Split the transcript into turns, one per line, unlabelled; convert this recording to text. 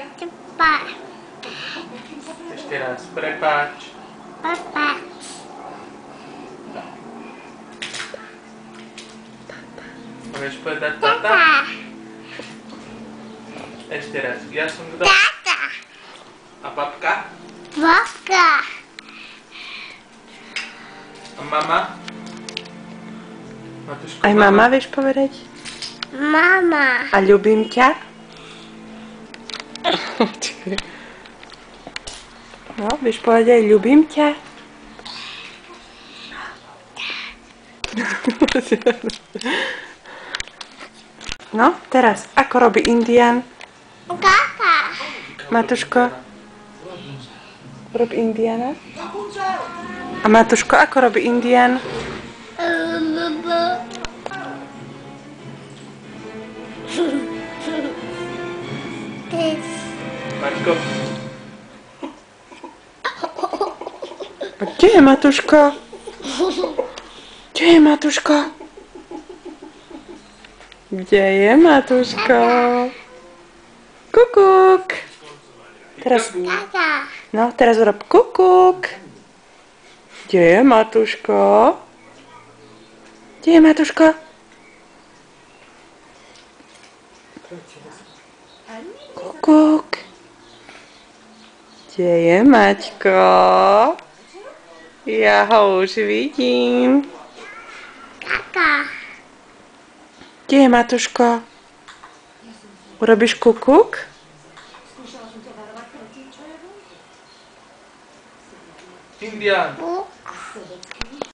Prepáč.
Ešte raz, prepáč.
Prepáč.
Môžeš povedať tata?
Tata.
Ešte raz, ja som kto?
Tata.
A babka?
Babka.
A mama? Matuško,
Aj mama vieš povedať?
Mama.
A ľúbim ťa? No, vieš povedať aj ľúbim ťa? No, teraz, ako robí Indián?
Kaka.
Matuško? Rob Indiana? A Matuško, ako robí Indián?
Maťko,
A kde je Matuško? Kde je Matuško? Kde je Matuško? Kukuk. Teraz,
Tata.
no, teraz urob kukuk. Kde je Matuško? Kde je Matuško? Kukuk. Kde je Maťko? Ja ho už vidím.
Kaka.
Kde je Matuško? Urobíš kukuk?
Indián.